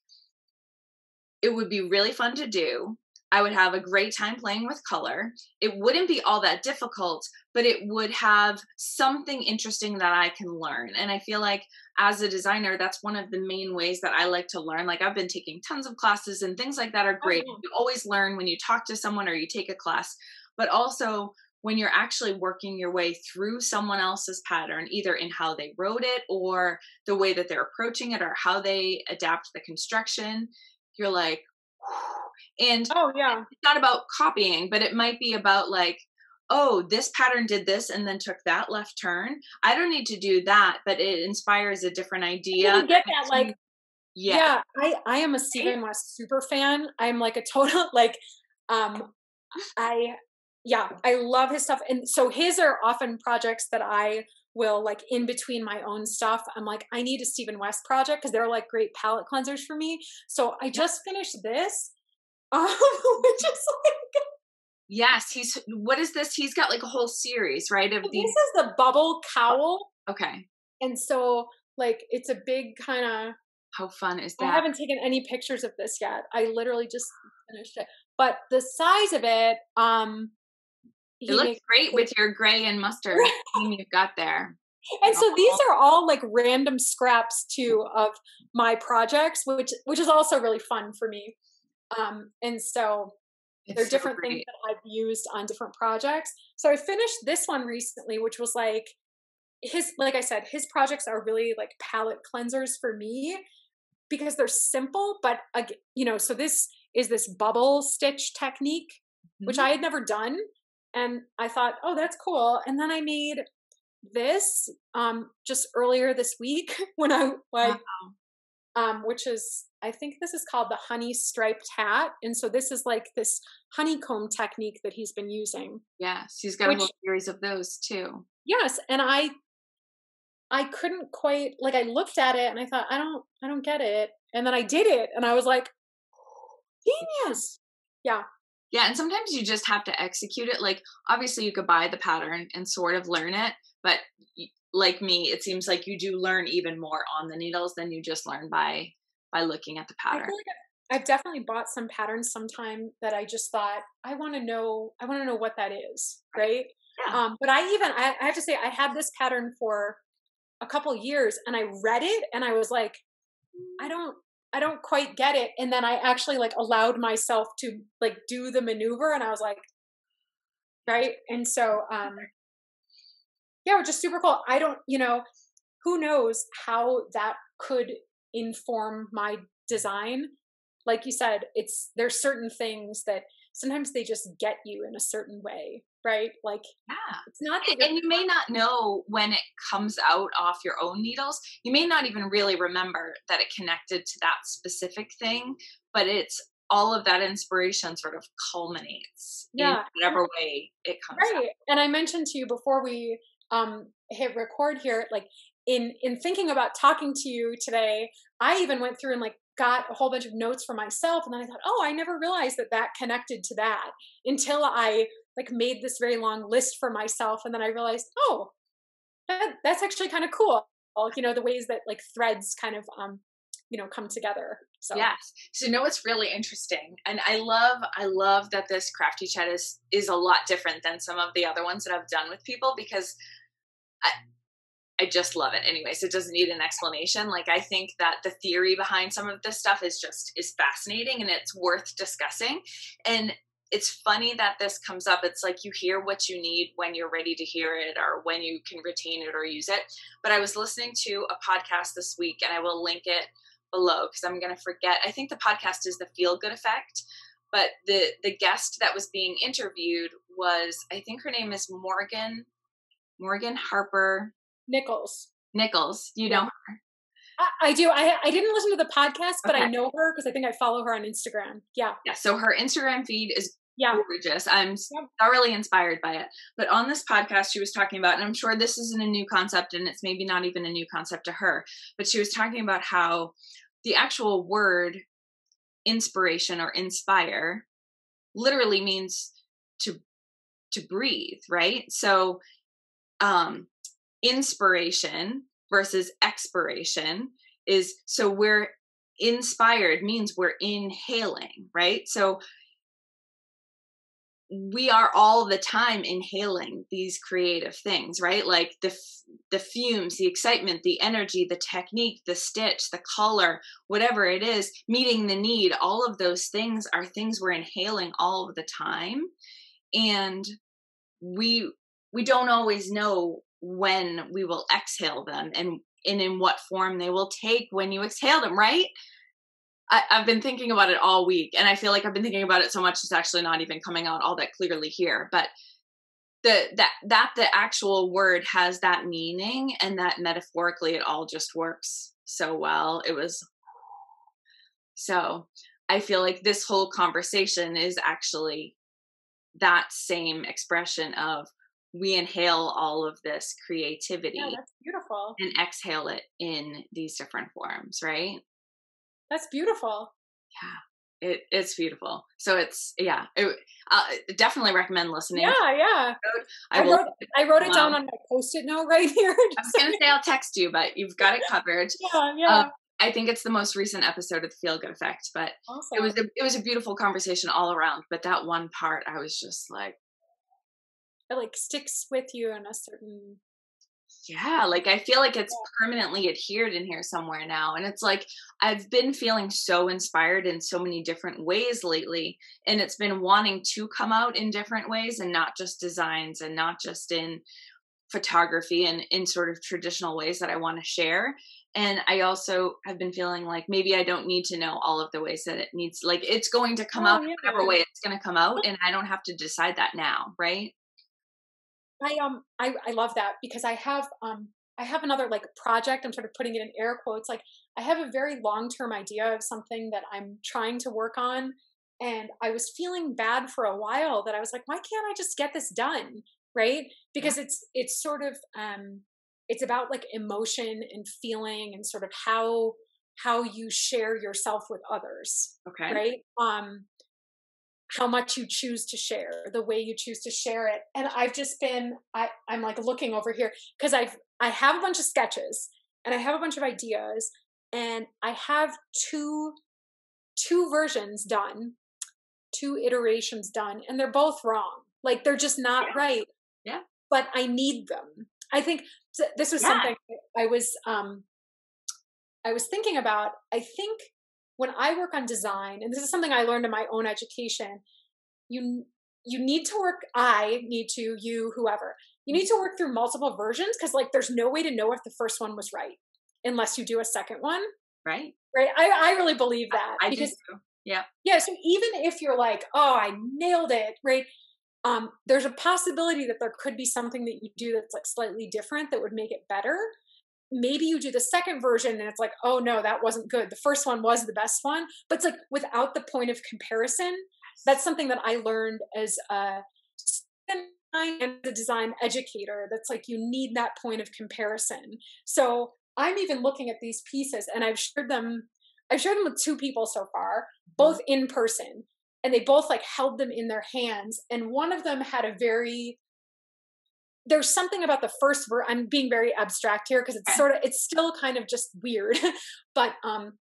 it would be really fun to do. I would have a great time playing with color. It wouldn't be all that difficult, but it would have something interesting that I can learn. And I feel like as a designer, that's one of the main ways that I like to learn. Like, I've been taking tons of classes, and things like that are great. Oh, yeah. You always learn when you talk to someone or you take a class, but also when you're actually working your way through someone else's pattern, either in how they wrote it or the way that they're approaching it or how they adapt the construction, you're like, and oh yeah, it's not about copying, but it might be about like, oh, this pattern did this and then took that left turn. I don't need to do that, but it inspires a different idea. You get that, like, yeah. I am a Stephen West super fan. I'm like a total, like, I love his stuff. And so his are often projects that I will, like, in between my own stuff, I'm like, I need a Stephen West project, because they're like great palette cleansers for me. So I just finished this. Which is like, yes, what is this? He's got like a whole series, right? Of these. This is the bubble cowl. Okay. And so, like, it's a big kind of. How fun is that? I haven't taken any pictures of this yet. I literally just finished it. But the size of it, it looks great with your gray and mustard theme you've got there. And so these are all like random scraps too of my projects, which is also really fun for me. And so they're different things that I've used on different projects. So I finished this one recently, which was like like I said, his projects are really like palette cleansers for me, because they're simple, but so this is this bubble stitch technique, which I had never done. And I thought, oh, that's cool. And then I made this, just earlier this week when I like, which is, I think this is called the honey striped hat. And so this is like this honeycomb technique that he's been using. Yes. He's got a whole series of those too. Yes. And I couldn't quite, like, I looked at it and I thought, I don't get it. And then I did it and I was like, genius. Yeah. Yeah. And sometimes you just have to execute it. Like, obviously you could buy the pattern and sort of learn it, but like me, it seems like you do learn even more on the needles than you just learn by looking at the pattern. I feel like I've definitely bought some patterns sometime that I just thought, I want to know what that is. Right. Yeah. But I have to say, I had this pattern for a couple years and I read it and I was like, I don't quite get it. And then I actually like allowed myself to like do the maneuver and I was like, right. And so, yeah, which is super cool. I don't, who knows how that could inform my design. Like you said, there's certain things that sometimes they just get you in a certain way, right? Like, Yeah. it's not that And you may not know when it comes out off your own needles. You may not even really remember that it connected to that specific thing, but it's all of that inspiration sort of culminates in whatever way it comes out. Right. And I mentioned to you before we hit record here, like in thinking about talking to you today, I even went through and like got a whole bunch of notes for myself, and then I thought, oh, I never realized that connected to that until I like made this very long list for myself, and then I realized, oh, that's actually kind of cool. You know, the ways that like threads kind of come together. So yes. So what's really interesting, and I love that this Crafty chat is a lot different than some of the other ones that I've done with people, because I just love it. Anyways, it doesn't need an explanation. Like, I think that the theory behind some of this stuff is fascinating, and it's worth discussing. And it's funny that this comes up. It's like you hear what you need when you're ready to hear it, or when you can retain it or use it. But I was listening to a podcast this week, and I will link it below because I'm going to forget. I think the podcast is The Feel Good Effect, but the guest that was being interviewed was, I think her name is Morgan Harper Nichols. You know her? I do. I didn't listen to the podcast, but okay. I know her because I think I follow her on Instagram. Yeah. So her Instagram feed is gorgeous. I'm thoroughly inspired by it. But on this podcast, she was talking about, and I'm sure this isn't a new concept, and it's maybe not even a new concept to her, but she was talking about how the actual word inspiration or inspire literally means to breathe, right? So, inspiration versus expiration is, so we're inspired means we're inhaling, right? So we are all the time inhaling these creative things, right? Like the fumes, the excitement, the energy, the technique, the stitch, the color, whatever it is, meeting the need, all of those things are things we're inhaling all of the time. And we don't always know when we will exhale them and in what form they will take when you exhale them, right? I've been thinking about it all week, and I feel like I've been thinking about it so much it's actually not even coming out all that clearly here. But the actual word has that meaning, and that metaphorically it all just works so well. So I feel like this whole conversation is actually that same expression of, we inhale all of this creativity. Yeah, that's beautiful. And exhale it in these different forms, right? That's beautiful. Yeah, it's beautiful. So it's, I definitely recommend listening. Yeah. I wrote it down on my Post-it note right here. I was going to say I'll text you, but you've got it covered. Yeah. I think it's the most recent episode of the Feel Good Effect, but awesome. It was a beautiful conversation all around. But that one part, I was just like, it like sticks with you in a certain. Yeah, like I feel like it's permanently adhered in here somewhere now. And it's like, I've been feeling so inspired in so many different ways lately. And it's been wanting to come out in different ways, and not just designs, and not just in photography and in sort of traditional ways that I want to share. And I also have been feeling like maybe I don't need to know all of the ways that it needs, like it's going to come out in whatever way it's going to come out. And I don't have to decide that now. Right. I love that, because I have another like project. I'm sort of putting it in air quotes. Like, I have a very long-term idea of something that I'm trying to work on. And I was feeling bad for a while that I was like, why can't I just get this done? Right. Because it's sort of, it's about like emotion and feeling, and sort of how you share yourself with others. Okay. Right. How much you choose to share, the way you choose to share it. And I've just been, I'm like looking over here, because I have a bunch of sketches, and I have a bunch of ideas, and I have two versions done, 2 iterations done, and they're both wrong. Like, they're just not right. Yeah. But I need them. I think this was something I was thinking about. I think when I work on design, and this is something I learned in my own education, you need to work, you, whoever, you need to work through multiple versions, because like there's no way to know if the first one was right unless you do a second one. Right. I really believe that. I do too. Yeah. Yeah. So even if you're like, oh, I nailed it, right? There's a possibility that there could be something that you do that's like slightly different that would make it better. Maybe you do the second version and it's like, oh no, that wasn't good. The first one was the best one, but it's like without the point of comparison. That's something that I learned as a design educator. That's like, you need that point of comparison. So I'm even looking at these pieces, and I've shared them with 2 people so far, both in person, and they both like held them in their hands. And one of them had there's something about the first I'm being very abstract here because it's still kind of just weird, but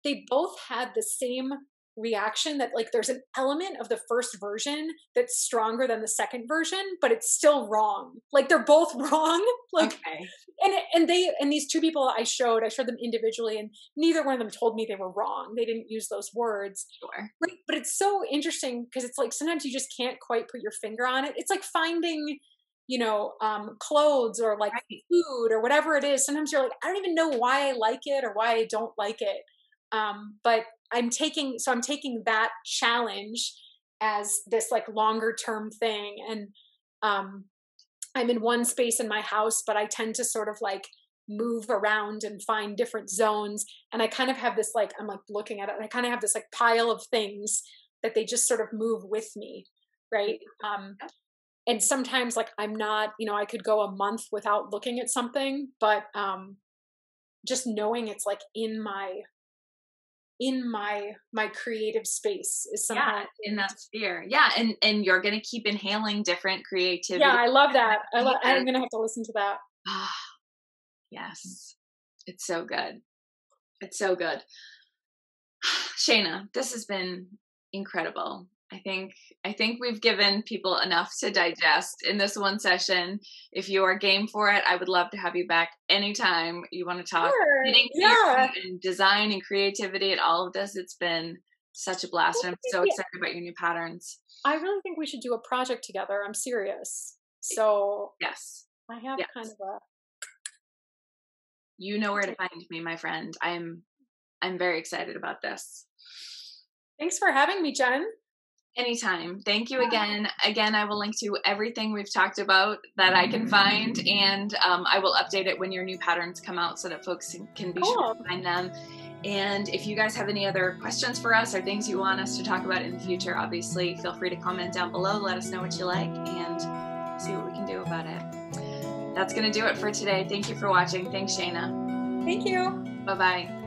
they both had the same reaction that like there's an element of the first version that's stronger than the second version, but it's still wrong. Like they're both wrong. Like, okay. And these 2 people I showed them individually, and neither one of them told me they were wrong. They didn't use those words. Sure. Right? But it's so interesting because it's like sometimes you just can't quite put your finger on it. It's like finding, clothes or like food or whatever it is. Sometimes you're like, I don't even know why I like it or why I don't like it. But I'm taking that challenge as this like longer term thing. And, I'm in one space in my house, but I tend to sort of like move around and find different zones. And I kind of have this, like, I'm like looking at it and I kind of have this like pile of things that they just sort of move with me. Right. And sometimes like I'm not, I could go a month without looking at something, but, just knowing it's like in my creative space is somehow in that sphere. Yeah. And you're going to keep inhaling different creativity. Yeah. I love that. I'm going to have to listen to that. Yes. It's so good. It's so good. Shana, this has been incredible. I think we've given people enough to digest in this one session. If you are game for it, I would love to have you back anytime you want to talk and design and creativity and all of this. It's been such a blast. I'm so excited about your new patterns. I really think we should do a project together. I'm serious. So yes, I have kind of a. You know where to find me, my friend. I'm very excited about this. Thanks for having me, Jen. Anytime. Thank you again. Again, I will link to everything we've talked about that I can find, and I will update it when your new patterns come out so that folks can be sure to find them. And if you guys have any other questions for us or things you want us to talk about in the future, obviously feel free to comment down below. Let us know what you like and see what we can do about it. That's going to do it for today. Thank you for watching. Thanks, Shana. Thank you. Bye-bye.